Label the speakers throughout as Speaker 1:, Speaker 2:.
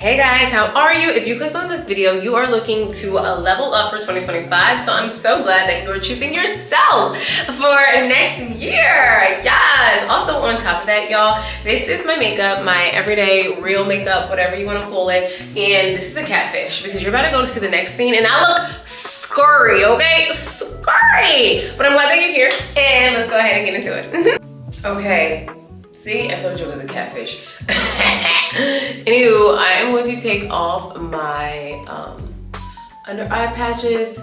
Speaker 1: Hey guys, how are you? If you clicked on this video, you are looking to level up for 2025. So I'm so glad that you are choosing yourself for next year. Yes. Also on top of that, y'all, this is my makeup, my everyday real makeup, whatever you want to call it. And this is a catfish because you're about to go to see the next scene and I look scurry, okay? Scurry. But I'm glad that you're here and let's go ahead and get into it. Okay. See, I told you it was a catfish. Anywho, I am going to take off my under eye patches.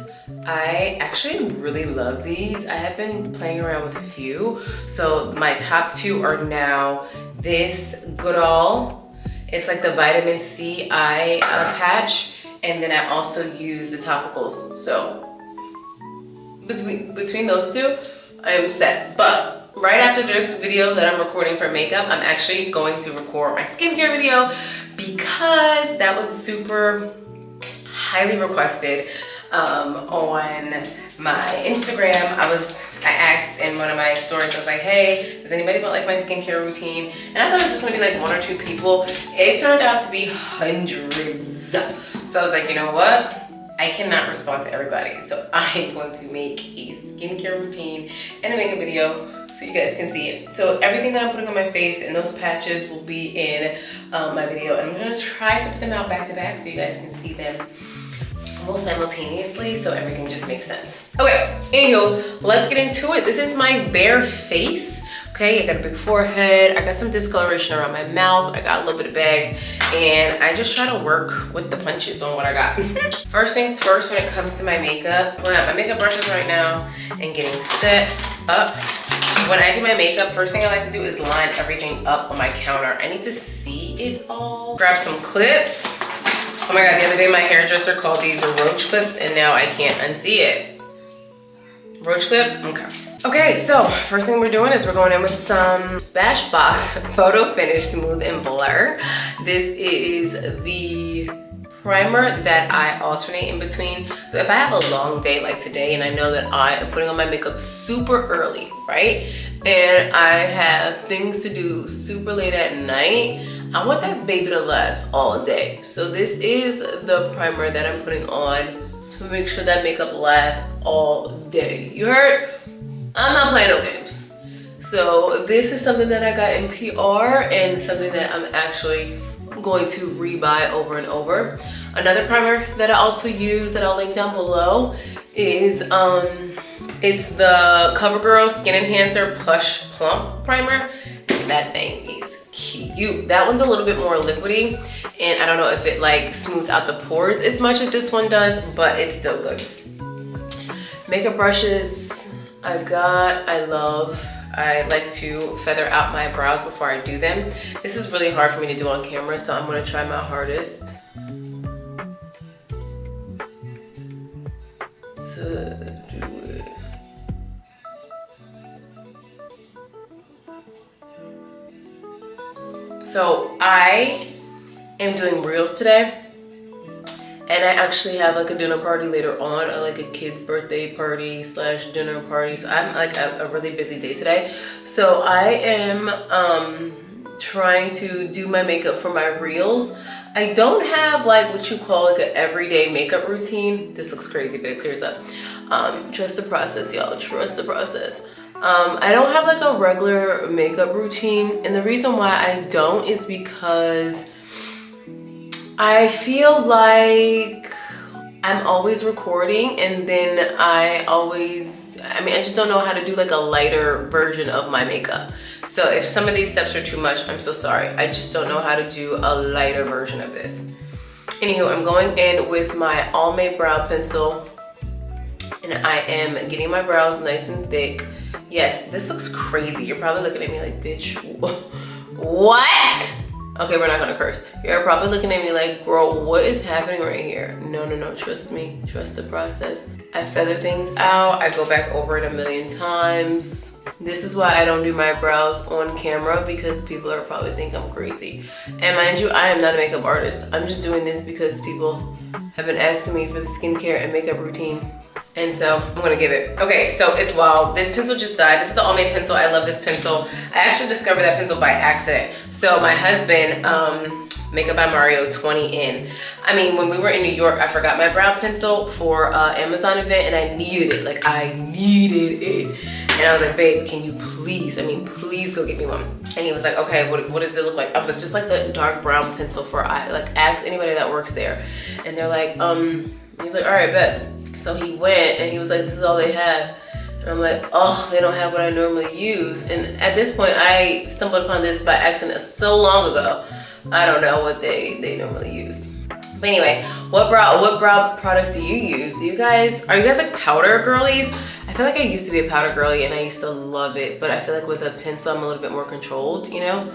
Speaker 1: I actually really love these. I have been playing around with a few. So my top two are now this Goodall. It's like the vitamin C eye patch. And then I also use the topicals. So between those two, I am set. But right after this video that I'm recording for makeup, I'm actually going to record my skincare video because that was super highly requested on my Instagram. I asked in one of my stories, I was like, hey, does anybody want like my skincare routine? And I thought it was just gonna be like 1 or 2 people. It turned out to be hundreds. So I was like, you know what? I cannot respond to everybody. So I'm going to make a skincare routine and a makeup video so you guys can see it. So everything that I'm putting on my face and those patches will be in my video. And I'm gonna try to put them out back to back so you guys can see them almost simultaneously so everything just makes sense. Okay, anywho, let's get into it. This is my bare face. Okay, I got a big forehead. I got some discoloration around my mouth. I got a little bit of bags and I just try to work with the punches on what I got. First things first, when it comes to my makeup, pulling out my makeup brushes right now and getting set up. When I do my makeup, first thing I like to do is line everything up on my counter. I need to see it all. Grab some clips. Oh my God, the other day my hairdresser called these roach clips and now I can't unsee it. Roach clip, okay. Okay, so first thing we're doing is we're going in with some Smashbox Photo Finish Smooth and Blur. This is the primer that I alternate in between. So if I have a long day like today and I know that I am putting on my makeup super early, right? And I have things to do super late at night, I want that baby to last all day. So this is the primer that I'm putting on to make sure that makeup lasts all day. You heard? I'm not playing no games. So this is something that I got in PR and something that I'm actually going to rebuy over and over. Another primer that I also use that I'll link down below is it's the CoverGirl Skin Enhancer Plush Plump Primer. That thing is cute. That one's a little bit more liquidy and I don't know if it like smooths out the pores as much as this one does, but it's still good. Makeup brushes I love. I like to feather out my brows before I do them. This is really hard for me to do on camera, so I'm gonna try my hardest to do it. So I am doing reels today. And I actually have like a dinner party later on, or like a kid's birthday party / dinner party. So I'm like a really busy day today. So I am trying to do my makeup for my reels. I don't have like what you call like an everyday makeup routine. This looks crazy, but it clears up. Trust the process, y'all, trust the process. I don't have like a regular makeup routine. And the reason why I don't is because I feel like I'm always recording and then I just don't know how to do like a lighter version of my makeup. So if some of these steps are too much, I'm so sorry. I just don't know how to do a lighter version of this. Anywho, I'm going in with my Almay brow pencil and I am getting my brows nice and thick. Yes, this looks crazy. You're probably looking at me like, bitch, what? Okay, we're not gonna curse. You're probably looking at me like, girl, what is happening right here? No, trust me, trust the process. I feather things out. I go back over it a million times. This is why I don't do my brows on camera because people are probably think I'm crazy. And mind you, I am not a makeup artist. I'm just doing this because people have been asking me for the skincare and makeup routine And so I'm gonna give it. Okay, so it's wild. This pencil just died. This is the All-Made pencil. I love this pencil. I actually discovered that pencil by accident. So my husband, Makeup by Mario 20 in. I mean, when we were in New York, I forgot my brow pencil for Amazon event and I needed it. Like, I needed it. And I was like, babe, can you please, please go get me one. And he was like, okay, what does it look like? I was like, just like the dark brown pencil for eye. Like, ask anybody that works there. And they're like, he's like, all right, bet. So he went and he was like, this is all they have. And I'm like, oh, they don't have what I normally use. And at this point, I stumbled upon this by accident so long ago. I don't know what they normally use. But anyway, what brow products do you use? Are you guys like powder girlies? I feel like I used to be a powder girly and I used to love it, but I feel like with a pencil, I'm a little bit more controlled, you know?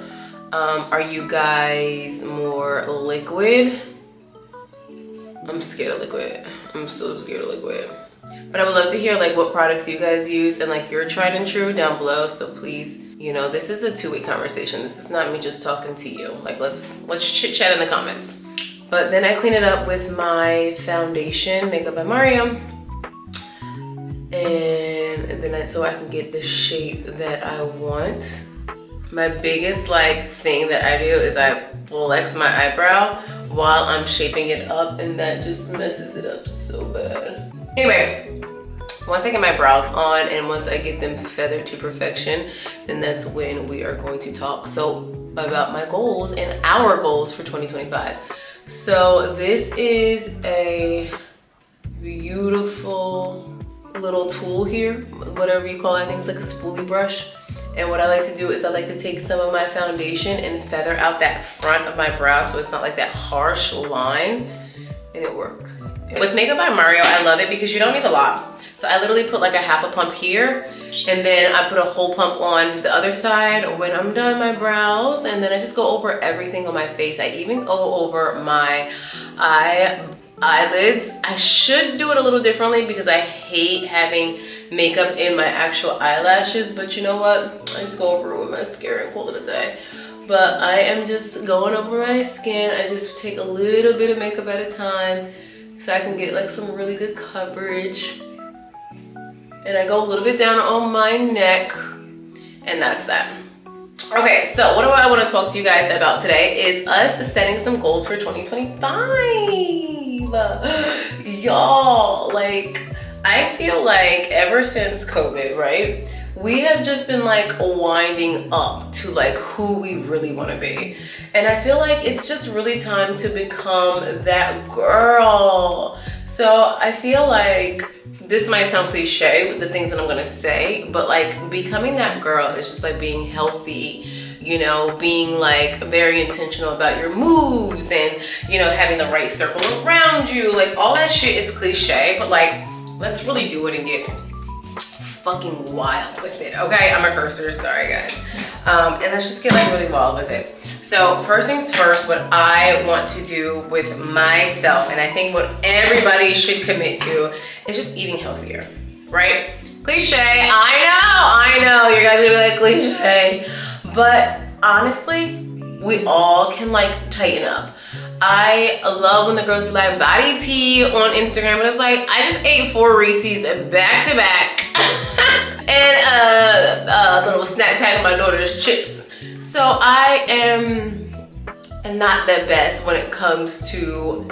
Speaker 1: Are you guys more liquid? I'm scared of liquid. I'm so scared of liquid. But I would love to hear like what products you guys use and like your tried and true down below. So please, you know, this is a two-way conversation. This is not me just talking to you. Like let's chit chat in the comments. But then I clean it up with my foundation, Makeup by Mario. And then so I can get the shape that I want. My biggest like thing that I do is I flex my eyebrow while I'm shaping it up, and that just messes it up so bad. Anyway, once I get my brows on and once I get them feathered to perfection, then that's when we are going to talk about my goals and our goals for 2025. So this is a beautiful little tool here, whatever you call it. I think it's like a spoolie brush. And what I like to do is I like to take some of my foundation and feather out that front of my brow so it's not like that harsh line, and it works. With Makeup by Mario, I love it because you don't need a lot. So I literally put like a half a pump here, and then I put a whole pump on the other side when I'm done my brows, and then I just go over everything on my face. I even go over my eyelids. I should do it a little differently because I hate having makeup in my actual eyelashes, but you know what? I just go over it with mascara and call it a day. But I am just going over my skin. I just take a little bit of makeup at a time so I can get like some really good coverage. And I go a little bit down on my neck, and that's that. Okay, so what do I want to talk to you guys about today is us setting some goals for 2025. Y'all, like, I feel like ever since COVID, right, we have just been like winding up to like who we really want to be. And I feel like it's just really time to become that girl. So I feel like this might sound cliche with the things that I'm gonna say, but like becoming that girl is just like being healthy, you know, being like very intentional about your moves and, you know, having the right circle around you. Like all that shit is cliche, but like, let's really do it and get fucking wild with it, okay? I'm a cursor, sorry guys. And let's just get like really wild with it. So first things first, what I want to do with myself, and I think what everybody should commit to, is just eating healthier, right? Cliche, I know, you guys are gonna be like cliche, but honestly, we all can like tighten up. I love when the girls be like body tea on Instagram, but it's like, I just ate 4 Reese's back to back and a little snack pack of my daughter's chips. So I am not the best when it comes to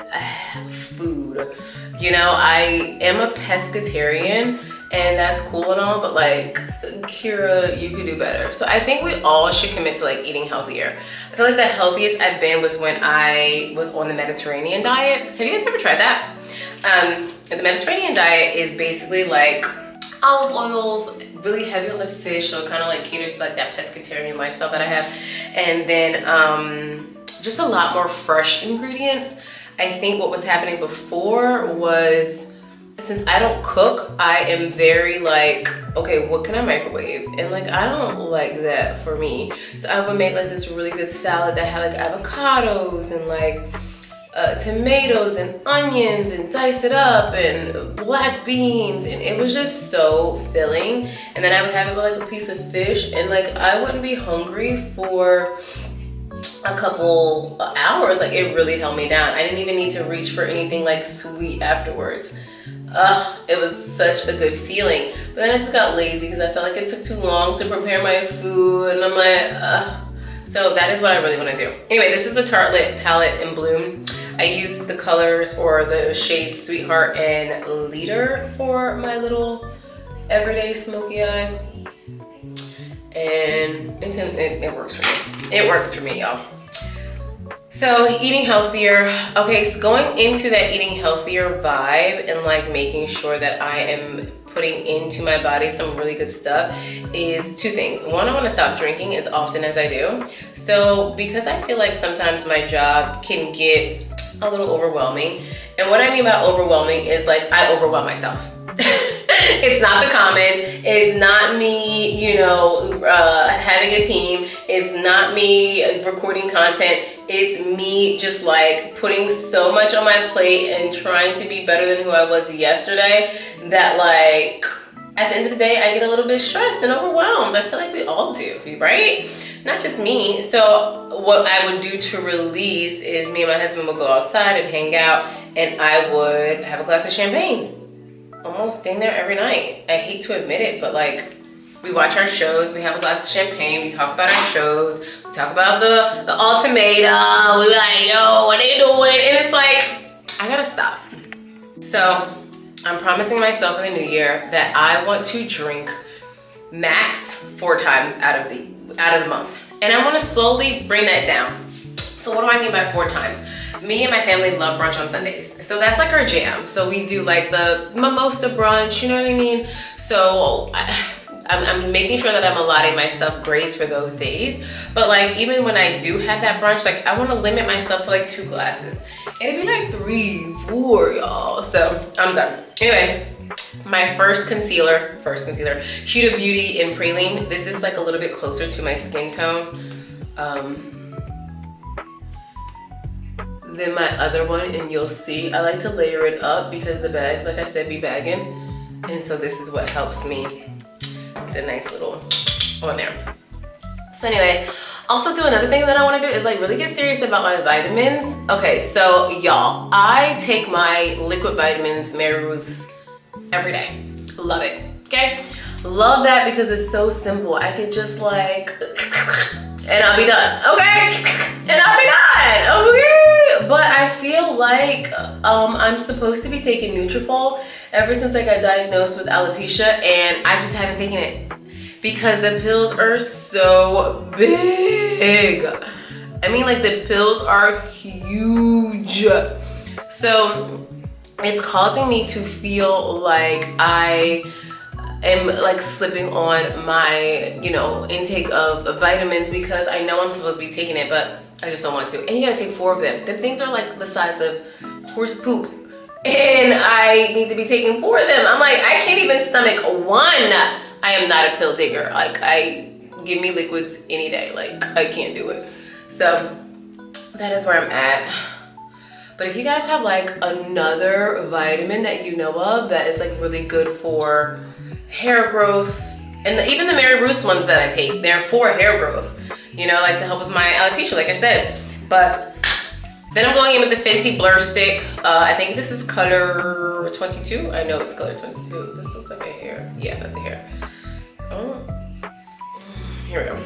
Speaker 1: food. You know, I am a pescatarian, and that's cool and all, but like, Kira, you could do better. So I think we all should commit to like eating healthier. I feel like the healthiest I've been was when I was on the Mediterranean diet. Have you guys ever tried that? The Mediterranean diet is basically like olive oils, really heavy on the fish, so it kind of like caters to like that pescatarian lifestyle that I have. And then just a lot more fresh ingredients. I think what was happening before was, since I don't cook, I am very like, okay, what can I microwave? And like, I don't like that for me. So I would make like this really good salad that had like avocados and like tomatoes and onions and dice it up and black beans, and it was just so filling. And then I would have it with like a piece of fish, and like I wouldn't be hungry for a couple hours. Like it really held me down. I didn't even need to reach for anything like sweet afterwards. it was such a good feeling. But then I just got lazy because I felt like it took too long to prepare my food, and I'm like, so that is what I really want to do. Anyway, this is the Tartelette palette in Bloom. I used the colors or the shades Sweetheart and Leader for my little everyday smoky eye. And it works for me. It works for me, y'all. So eating healthier. Okay, so going into that eating healthier vibe and like making sure that I am putting into my body some really good stuff is two things. One, I want to stop drinking as often as I do. So because I feel like sometimes my job can get a little overwhelming. And what I mean by overwhelming is like I overwhelm myself. It's not the comments. It's not me, you know, having a team. It's not me recording content. It's me just like putting so much on my plate and trying to be better than who I was yesterday that like at the end of the day, I get a little bit stressed and overwhelmed. I feel like we all do, right? Not just me. So what I would do to release is me and my husband would go outside and hang out, and I would have a glass of champagne. Almost dang there every night. I hate to admit it, but like we watch our shows, we have a glass of champagne, we talk about our shows, we talk about the ultimatum, we be like, yo, what they doing? And it's like, I gotta stop. So I'm promising myself in the new year that I want to drink max 4 times out of the month. And I want to slowly bring that down. So what do I mean by 4 times? Me and my family love brunch on Sundays. So that's like our jam. So we do like the mimosa brunch, you know what I mean? So I'm making sure that I'm allotting myself grace for those days. But like even when I do have that brunch, like I want to limit myself to like 2 glasses. It'd be like 3, 4, y'all. So I'm done. Anyway, my first concealer, Huda Beauty in Praline. This is like a little bit closer to my skin tone than my other one, and you'll see I like to layer it up because the bags, like I said, be bagging, and so this is what helps me get a nice little on there. So anyway, also do another thing that I want to do is like really get serious about my vitamins. Okay, so y'all, I take my liquid vitamins, Mary Ruth's, every day. Love it. Okay, love that because it's so simple. I could just like and I'll be done. Okay, and I'll be done. Okay. But I feel like I'm supposed to be taking Nutrafol ever since I got diagnosed with alopecia, and I just haven't taken it because the pills are so big. I mean, like the pills are huge. So it's causing me to feel like I am like slipping on my, you know, intake of vitamins because I know I'm supposed to be taking it, but I just don't want to. And you gotta take 4 of them. The things are like the size of horse poop. And I need to be taking 4 of them. I'm like, I can't even stomach 1. I am not a pill digger. Like give me liquids any day. Like I can't do it. So that is where I'm at. But if you guys have like another vitamin that you know of that is like really good for hair growth, and even the Mary Ruth's ones that I take, they're for hair growth, you know, like to help with my alopecia, like I said. But then I'm going in with the Fenty Blur Stick. I think this is color 22. I know it's color 22. This looks like a hair. Yeah, that's a hair. Oh, here we go.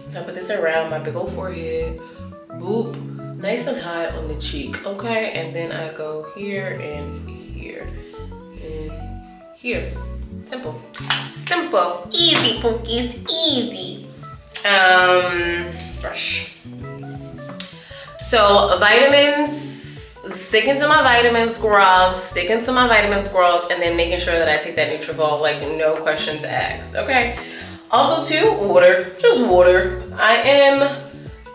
Speaker 1: So I put this around my big old forehead. Boop. Nice and high on the cheek. Okay, and then I go here and here and here. Simple. Simple. Easy, Pookies. Easy. Brush. So vitamins, sticking to my vitamins, squirrels, and then making sure that I take that Nutrafol, like no questions asked. Okay. Also too, water, just water. I am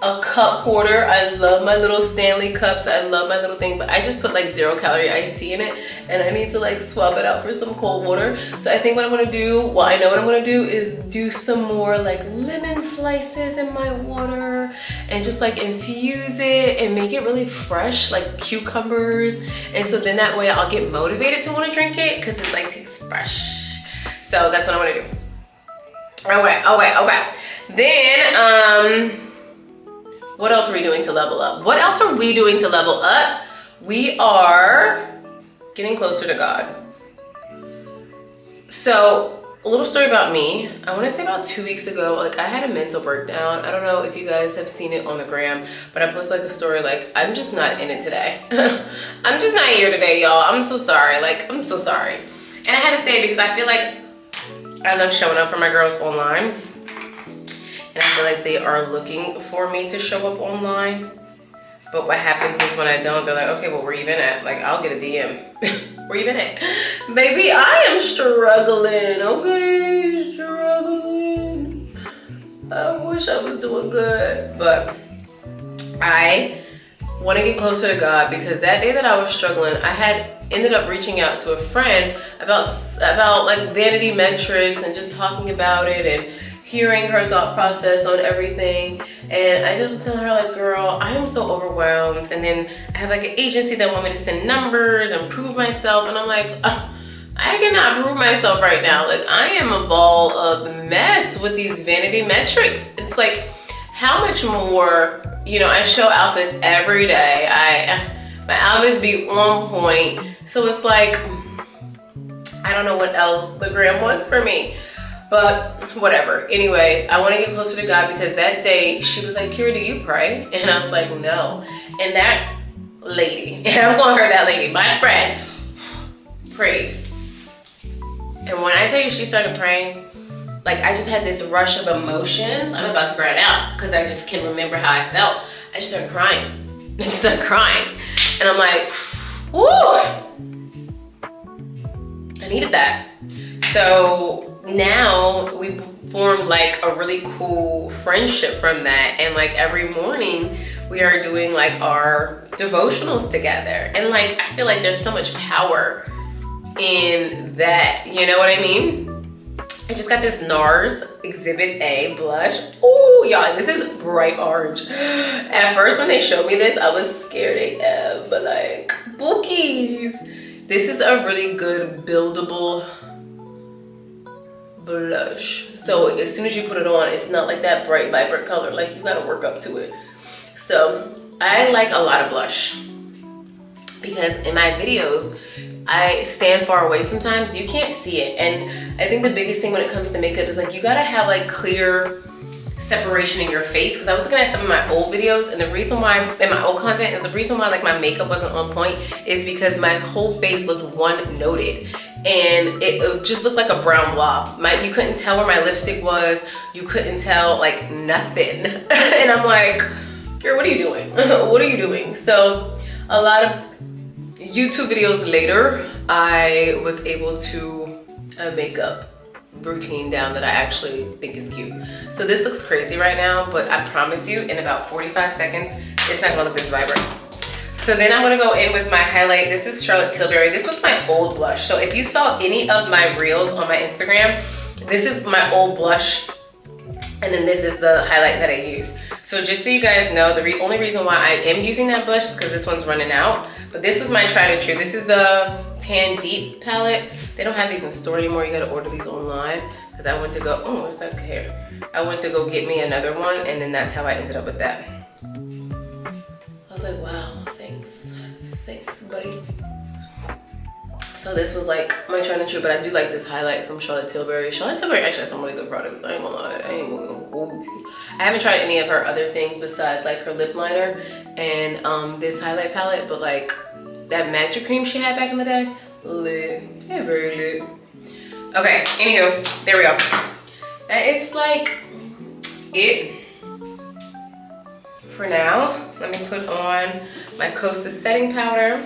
Speaker 1: a cup hoarder. I love my little Stanley cups. I love my little thing, but I just put like 0-calorie iced tea in it, and I need to like swap it out for some cold water. So I think what I'm gonna do, well, I know what I'm gonna do is do some more like lemon slices in my water and just like infuse it and make it really fresh, like cucumbers. And so then that way I'll get motivated to want to drink it because it's like tastes fresh. So that's what I'm gonna do. Okay. Then what else are we doing to level up? What else are we doing to level up? We are getting closer to God. So a little story about me. I want to say about 2 weeks ago, like I had a mental breakdown. I don't know if you guys have seen it on the gram, but I posted like a story like, I'm just not in it today. I'm just not here today, y'all. I'm so sorry. Like, I'm so sorry. And I had to say it because I feel like I love showing up for my girls online. And I feel like they are looking for me to show up online. But what happens is when I don't, they're like, okay, well, where you been at? Like, I'll get a DM. Where you been at? Baby, I am struggling, okay? Struggling. I wish I was doing good. But I want to get closer to God because that day that I was struggling, I had ended up reaching out to a friend about like vanity metrics and just talking about it and hearing her thought process on everything. And I just was telling her like, girl, I am so overwhelmed. And then I have like an agency that want me to send numbers and prove myself. And I'm like, I cannot prove myself right now. Like I am a ball of mess with these vanity metrics. It's like, how much more, you know, I show outfits every day. My outfits be on point. So it's like, I don't know what else the gram wants for me. But whatever. Anyway, I want to get closer to God because that day she was like, Kira, do you pray? And I was like, no. And that lady, and I'm calling her that lady, my friend, prayed. And when I tell you she started praying, like I just had this rush of emotions. I'm about to burn out because I just can't remember how I felt. I just started crying. I just started crying. And I'm like, whoo! I needed that. So now we formed like a really cool friendship from that, and like every morning we are doing like our devotionals together, and like I feel like there's so much power in that, you know what I mean? I just got this NARS Exhibit A blush. Oh y'all, this is bright orange. At first when they showed me this, I was scared AF, but like bookies. This is a really good buildable blush. So as soon as you put it on, it's not like that bright vibrant color, like you gotta work up to it. So I like a lot of blush because in my videos I stand far away sometimes, you can't see it. And I think the biggest thing when it comes to makeup is like you gotta have like clear separation in your face, because I was looking at some of my old videos, and the reason why, in my old content, is the reason why like my makeup wasn't on point is because my whole face looked one noted. And it just looked like a brown blob. You couldn't tell where my lipstick was. You couldn't tell like nothing. And I'm like, girl, what are you doing? What are you doing? So a lot of YouTube videos later, I was able to make up routine down that I actually think is cute. So this looks crazy right now, but I promise you in about 45 seconds, it's not gonna look this vibrant. So then I'm gonna go in with my highlight. This is Charlotte Tilbury. This was my old blush. So if you saw any of my reels on my Instagram, this is my old blush. And then this is the highlight that I use. So just so you guys know, the only reason why I am using that blush is because this one's running out. But this was my tried and true. This is the Tan Deep palette. They don't have these in store anymore. You gotta order these online. Because I went to go, oh, what's that hair? I went to go get me another one, and then that's how I ended up with that. I was like, wow, thanks. Thanks, buddy. So this was like my tried and true, but I do like this highlight from Charlotte Tilbury. Charlotte Tilbury actually has some really good products. I ain't gonna lie. I ain't gonna hold you. I haven't tried any of her other things besides like her lip liner and this highlight palette, but like that magic cream she had back in the day, lit. Yeah, very lit. Okay, anywho, there we go. That is like it for now. Let me put on my Costa setting powder.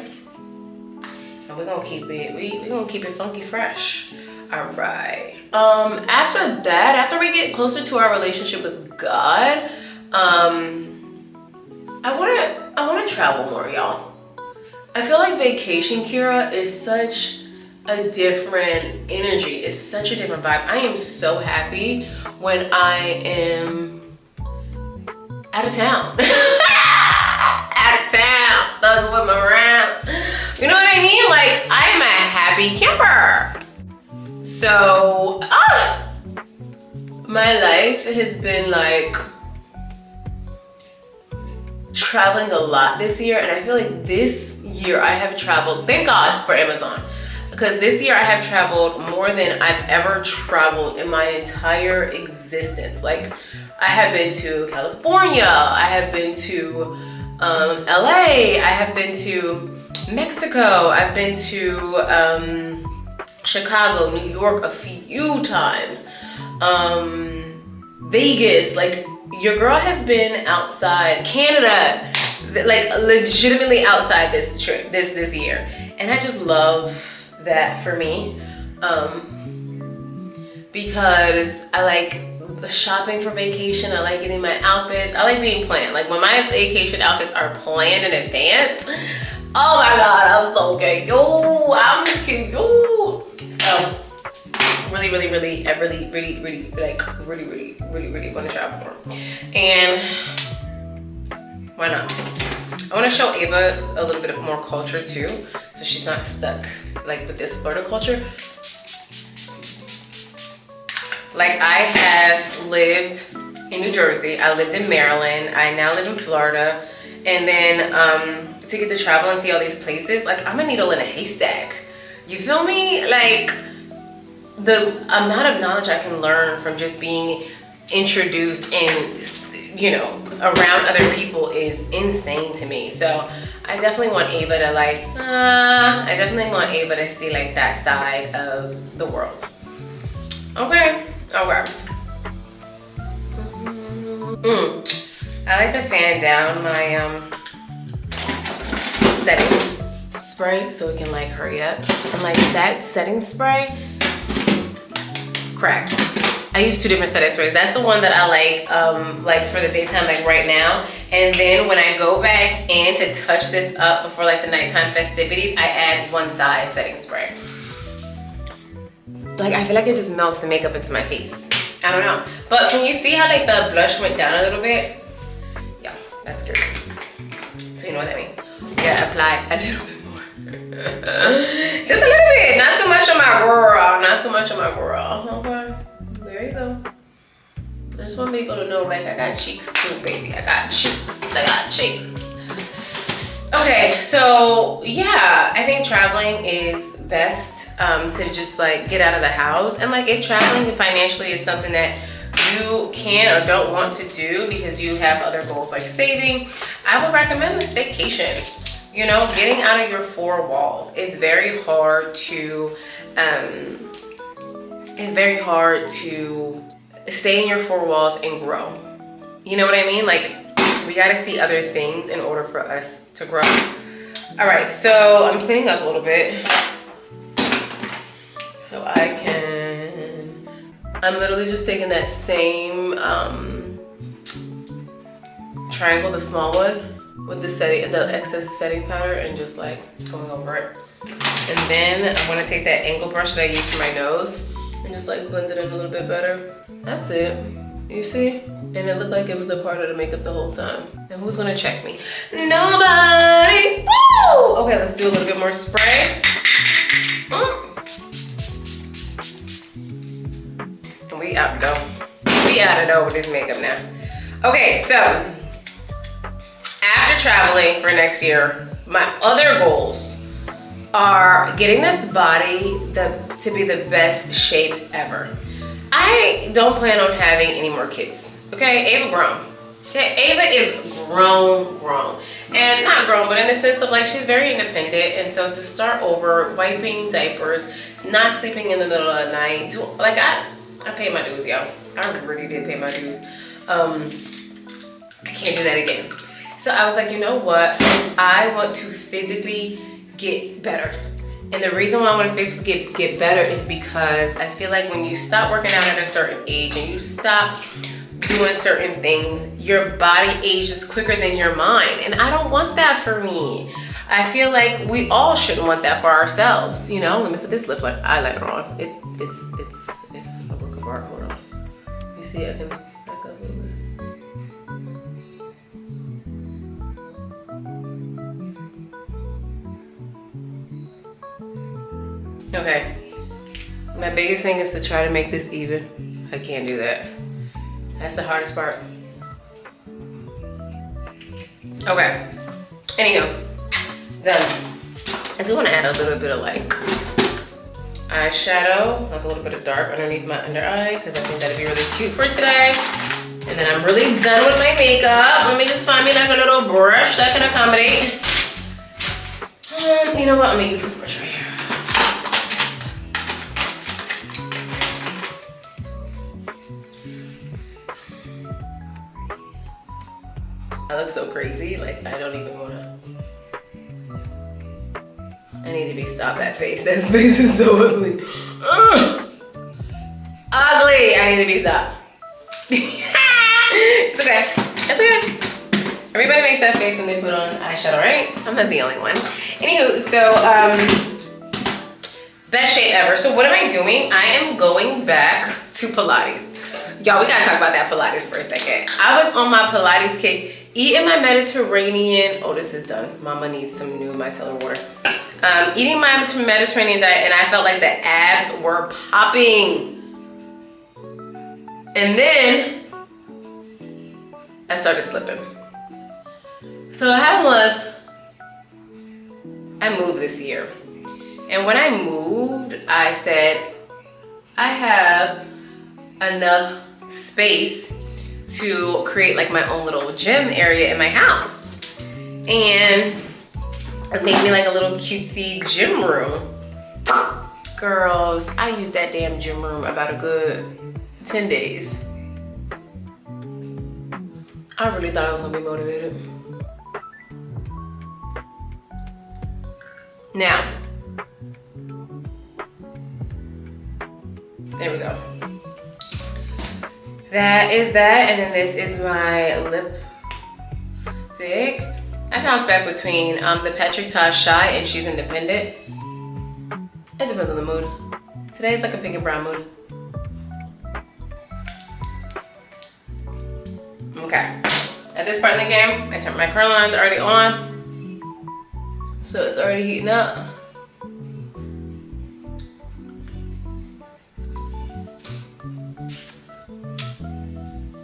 Speaker 1: And we're gonna keep it, we're gonna keep it funky fresh. All right. After that, after we get closer to our relationship with God, I wanna travel more, y'all. I feel like vacation, Kira, is such a different energy. It's such a different vibe. I am so happy when I am out of town. Out of town, thugging with my rounds. You know what I mean? Like, I'm a happy camper. So, my life has been like traveling a lot this year, and I feel like this year I have traveled, thank God for Amazon, because this year I have traveled more than I've ever traveled in my entire existence. Like, I have been to California, I have been to LA, I have been to Mexico, I've been to Chicago, New York a few times, Vegas. Like, your girl has been outside, Canada, like legitimately outside this trip, this year. And I just love that for me, because I like shopping for vacation. I like getting my outfits. I like being planned. Like, when my vacation outfits are planned in advance, oh my God, I'm so gay. Yo, I'm cute. Yo. So really want to travel more. And why not? I want to show Ava a little bit more culture too, so she's not stuck like with this Florida culture. Like, I have lived in New Jersey, I lived in Maryland, I now live in Florida, and then to get to travel and see all these places, like, I'm a needle in a haystack. You feel me? Like, the amount of knowledge I can learn from just being introduced and, you know, around other people is insane to me. So I definitely want Ava to like, I definitely want Ava to see like that side of the world. Okay, okay. I like to fan down my setting spray so it can like hurry up. And like that setting spray, crack. I use 2 different setting sprays. That's the one that I like for the daytime, like right now. And then when I go back in to touch this up before like the nighttime festivities, I add one size setting spray. Like, I feel like it just melts the makeup into my face. I don't know. But can you see how like the blush went down a little bit? Yeah, that's good. So you know what that means. You gotta apply a little bit more. Just a little bit. Not too much on my girl. Not too much on my girl. Okay. There you go. I just want people to know, like, I got cheeks too, baby. I got cheeks. I got cheeks. Okay, so yeah, I think traveling is best to just like get out of the house. And like, if traveling financially is something that you can or don't want to do because you have other goals like saving, I would recommend a staycation. You know, getting out of your 4 walls. It's very hard to stay in your 4 walls and grow. You know what I mean? Like, we gotta see other things in order for us to grow. All right, so I'm cleaning up a little bit. So I'm literally just taking that same triangle, the small one, with the excess setting powder, and just like going over it. And then I'm gonna take that angle brush that I used for my nose and just like blend it in a little bit better. That's it. You see? And it looked like it was a part of the makeup the whole time. And who's gonna check me? Nobody. Woo! Okay, let's do a little bit more spray. And we out to go. We out to go with this makeup now. Okay, so after traveling for next year, my other goals are getting this body to be the best shape ever. I don't plan on having any more kids. Okay, Ava grown. Okay, Ava is grown. And not grown, but in the sense of like, she's very independent. And so to start over, wiping diapers, not sleeping in the middle of the night, like I paid my dues, yo. I really did pay my dues. I can't do that again. So I was like, you know what? I want to physically get better. And the reason why I want to physically get better is because I feel like when you stop working out at a certain age and you stop doing certain things, your body ages quicker than your mind. And I don't want that for me. I feel like we all shouldn't want that for ourselves. You know, let me put this lip eyeliner on. It's a work of art. Hold on. You see, I can back up a little bit. Okay, my biggest thing is to try to make this even. I can't do that. That's the hardest part. Okay, anyhow, done. I do want to add a little bit of like eyeshadow, like a little bit of dark underneath my under eye, because I think that'd be really cute for today. And then I'm really done with my makeup. Let me just find me like a little brush that can accommodate. You know what? I'm gonna use this brush right here. I look so crazy, like I don't even wanna. I need to be stopped. That face. That face is so ugly. Ugh. Ugly. I need to be stopped. It's okay. It's okay. Everybody makes that face when they put on eyeshadow, right? I'm not the only one. Anywho, so best shape ever. So what am I doing? I am going back to Pilates. Y'all, we gotta talk about that Pilates for a second. I was on my Pilates kick, eating my Mediterranean. Oh, this is done. Mama needs some new micellar water. Eating my Mediterranean diet, and I felt like the abs were popping. And then I started slipping. So what happened was, I moved this year. And when I moved, I said, I have enough space to create like my own little gym area in my house. And make me like a little cutesy gym room. Girls, I used that damn gym room about a good 10 days. I really thought I was gonna be motivated. Now, there we go. That is that, and then this is my lipstick. I bounce back between the Patrick Ta Shy and She's Independent. It depends on the mood. Today is like a pink and brown mood. Okay. At this part in the game, my curl line's already on. So it's already heating up.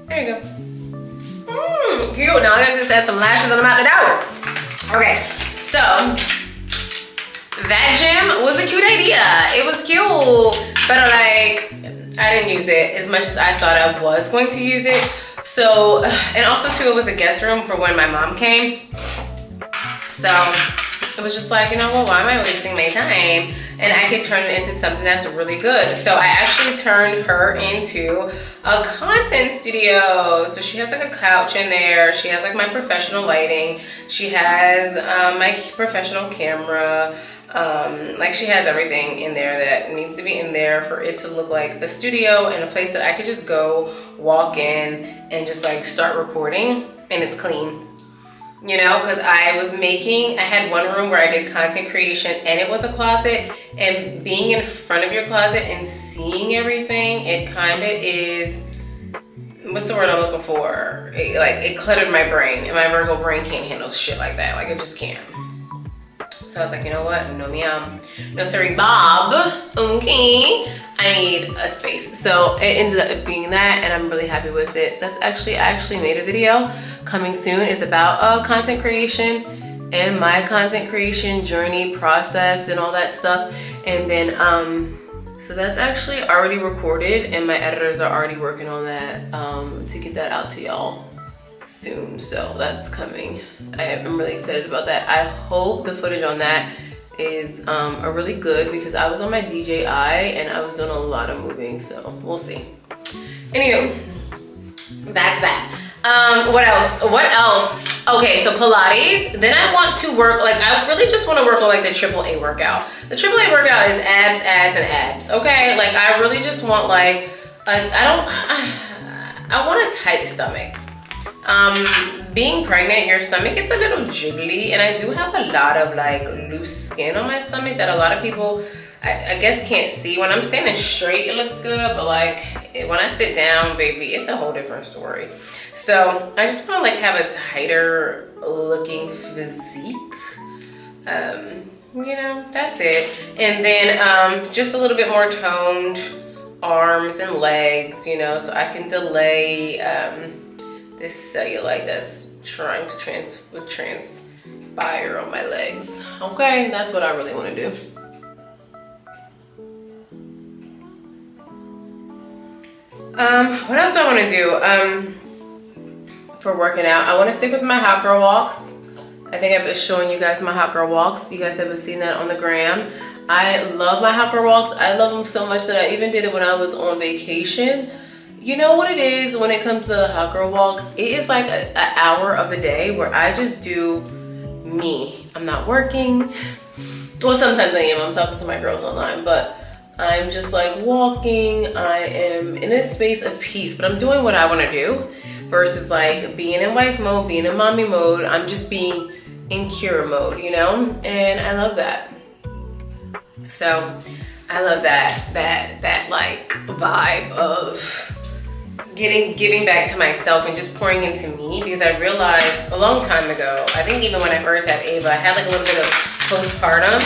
Speaker 1: There you go. Cute. Now I gotta just add some lashes and I'm out the door. Okay, so that gym was a cute idea. It was cute, but like I didn't use it as much as I thought I was going to use it. So, and also too, it was a guest room for when my mom came. So it was just like, you know what, why am I wasting my time? And I could turn it into something that's really good. So I actually turned her into a content studio. So she has like a couch in there. She has like my professional lighting. She has my professional camera. Like she has everything in there that needs to be in there for it to look like a studio and a place that I could just go, walk in and just like start recording, and it's clean. You know, because I had one room where I did content creation and it was a closet, and being in front of your closet and seeing everything, it kind of is, what's the word I'm looking for? It cluttered my brain, and my Virgo brain can't handle shit like that. Like it just can't. So I was like, you know what? No meow. No sorry, Bob. Okay. I need a space. So it ended up being that, and I'm really happy with it. That's actually, I actually made a video coming soon. It's about content creation and my content creation journey, process, and all that stuff. And then, so that's actually already recorded, and my editors are already working on that to get that out to y'all soon. So that's coming. I'm really excited about that. I hope the footage on that is are really good, because I was on my DJI and I was doing a lot of moving, so we'll see. Anywho, that's that. What else? Okay, so Pilates. Then I want to work, like I really just want to work on like the AAA workout. The AAA workout is abs, ass, and abs. Okay, like I really just want like I want a tight stomach. Being pregnant, your stomach gets a little jiggly, and I do have a lot of like loose skin on my stomach that a lot of people I guess can't see. When I'm standing straight, it looks good, but like when I sit down, baby, it's a whole different story. So I just want to like have a tighter looking physique. You know, that's it. And then just a little bit more toned arms and legs, you know, so I can delay this cellulite that's trying to transpire on my legs. Okay, that's what I really want to do. What else do I want to do? For working out, I want to stick with my hot girl walks. I think I've been showing you guys my hot girl walks. You guys haven't seen that on the gram. I love my hot girl walks. I love them so much that I even did it when I was on vacation. You know what it is when it comes to hot girl walks? It is like an hour of the day where I just do me. I'm not working. Well, sometimes I am. I'm talking to my girls online, but I'm just like walking. I am in a space of peace, but I'm doing what I want to do versus like being in wife mode, being in mommy mode. I'm just being in cure mode, you know? And I love that. So I love that like vibe of giving back to myself and just pouring into me, because I realized a long time ago, I think even when I first had Ava, I had like a little bit of postpartum,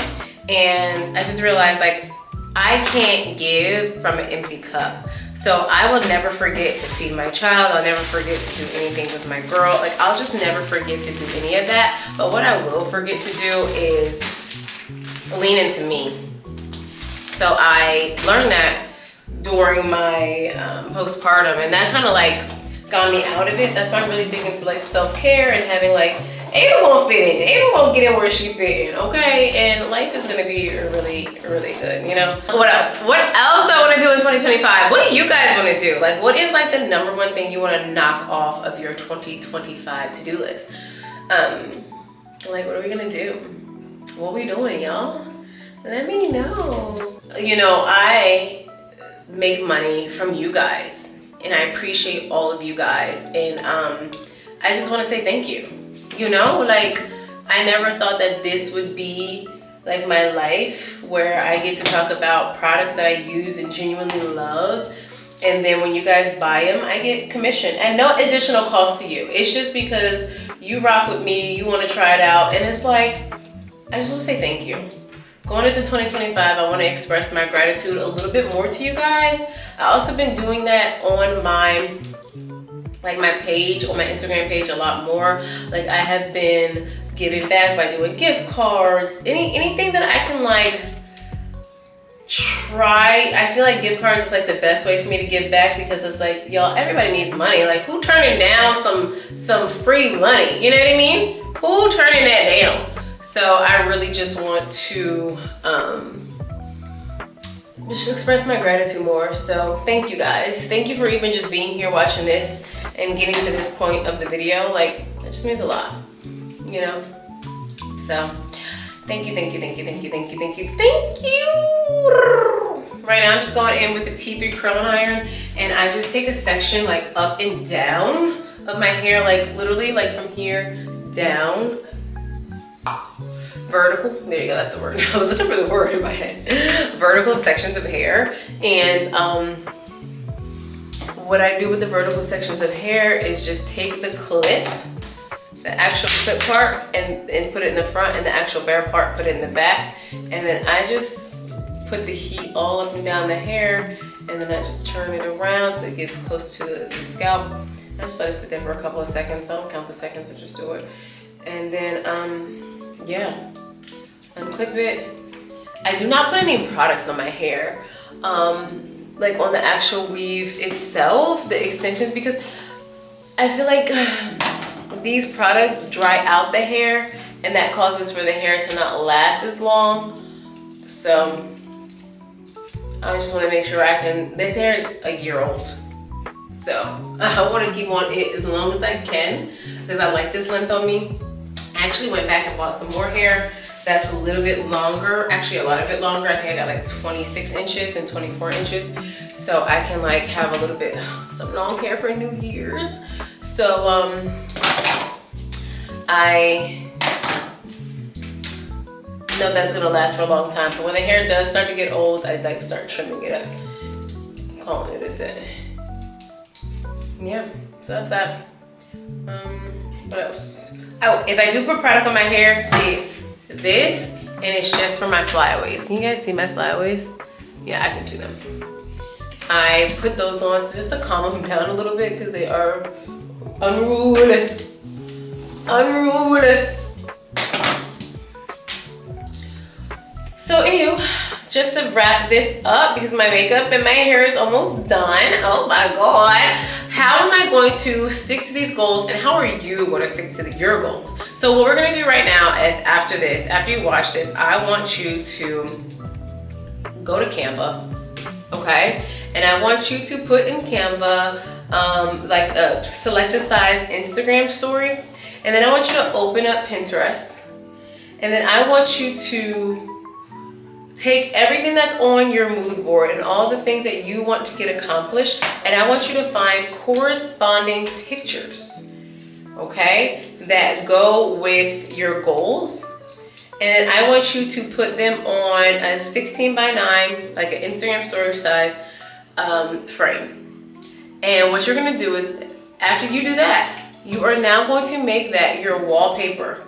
Speaker 1: and I just realized like I can't give from an empty cup. So I will never forget to feed my child. I'll never forget to do anything with my girl. Like I'll just never forget to do any of that. But what I will forget to do is lean into me. So I learned that during my postpartum, and that kind of like got me out of it. That's why I'm really big into like self-care and having like, Ava won't fit in. Ava won't get in where she fit in, okay? And life is gonna be really, really good, you know? What else? What else I wanna do in 2025? What do you guys wanna do? Like, what is like the #1 thing you wanna knock off of your 2025 to-do list? Like, what are we gonna do? What we doing, y'all? Let me know. You know, I make money from you guys, and I appreciate all of you guys, and I just wanna say thank you. You know, like I never thought that this would be like my life, where I get to talk about products that I use and genuinely love, and then when you guys buy them, I get commission and no additional cost to you. It's just because you rock with me, you want to try it out, and it's like, I just want to say thank you. Going into 2025, I want to express my gratitude a little bit more to you guys. I also been doing that on my page, on my Instagram page a lot more. Like I have been giving back by doing gift cards, anything that I can like try. I feel like gift cards is like the best way for me to give back, because it's like, y'all, everybody needs money. Like who turning down some free money? You know what I mean? Who turning that down? So I really just want to just express my gratitude more. So thank you guys. Thank you for even just being here watching this and getting to this point of the video. Like it just means a lot, you know? So thank you, thank you, thank you, thank you, thank you, thank you, thank you. Right now I'm just going in with the T3 curling iron, and I just take a section like up and down of my hair, like literally like from here down. Vertical, there you go, that's the word. I was looking for the word in my head. Vertical sections of hair. And what I do with the vertical sections of hair is just take the clip, the actual clip part, and put it in the front, and the actual bare part, put it in the back. And then I just put the heat all up and down the hair, and then I just turn it around so it gets close to the scalp. I just let it sit there for a couple of seconds. I don't count the seconds, I just do it. And then, yeah, unclip it. I do not put any products on my hair, like on the actual weave itself, the extensions, because I feel like these products dry out the hair, and that causes for the hair to not last as long. So I just want to make sure I can, this hair is a year old, so I want to keep on it as long as I can, because I like this length on me. I actually went back and bought some more hair that's a little bit longer, actually a lot of it longer. I think I got like 26 inches and 24 inches. So I can like have a little bit, some long hair for New Year's. So I know that's gonna last for a long time. But when the hair does start to get old, I like start trimming it up, calling it a day. Yeah, so that's that. What else? Oh, if I do put product on my hair, it's this, and it's just for my flyaways. Can you guys see my flyaways? Yeah, I can see them. I put those on so just to calm them down a little bit, because they are unruly. Unruly. So anywho, just to wrap this up, because my makeup and my hair is almost done. Oh my God. How am I going to stick to these goals, and how are you going to stick to your goals? So what we're going to do right now is, after this, after you watch this, I want you to go to Canva, okay? And I want you to put in Canva like a select a size Instagram story. And then I want you to open up Pinterest. And then I want you to take everything that's on your mood board and all the things that you want to get accomplished, and I want you to find corresponding pictures, okay, that go with your goals. And I want you to put them on a 16 by 9, like an Instagram story size frame. And what you're gonna do is, after you do that, you are now going to make that your wallpaper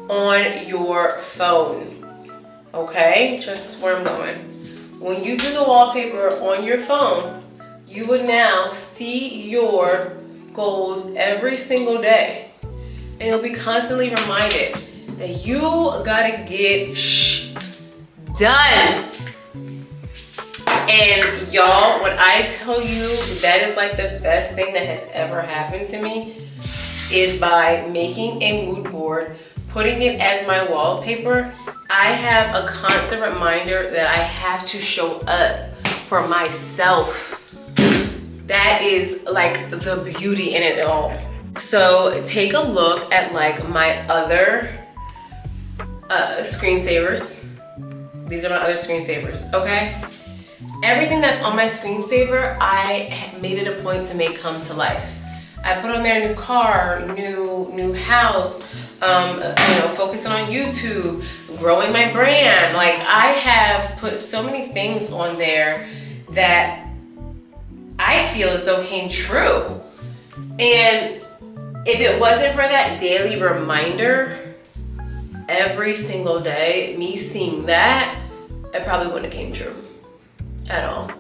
Speaker 1: on your phone. Okay, just where I'm going. When you do the wallpaper on your phone, you would now see your goals every single day. And you'll be constantly reminded that you gotta get shit done. And y'all, when I tell you that is like the best thing that has ever happened to me, is by making a mood board, putting it as my wallpaper. I have a constant reminder that I have to show up for myself. That is like the beauty in it all. So take a look at like my other screensavers. These are my other screensavers, okay? Everything that's on my screensaver, I made it a point to make come to life. I put on there a new car, new house, focusing on YouTube, growing my brand. Like, I have put so many things on there that I feel as though came true. And if it wasn't for that daily reminder every single day, me seeing that, it probably wouldn't have came true at all.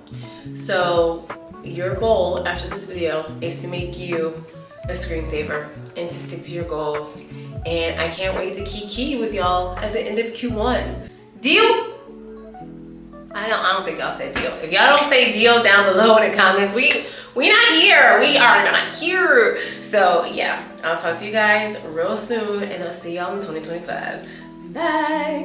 Speaker 1: So your goal after this video is to make you a screensaver and to stick to your goals. And I can't wait to kiki with y'all at the end of Q1. Deal? I don't think y'all said deal. If y'all don't say deal down below in the comments, we not here. We are not here. So yeah, I'll talk to you guys real soon, and I'll see y'all in 2025. Bye.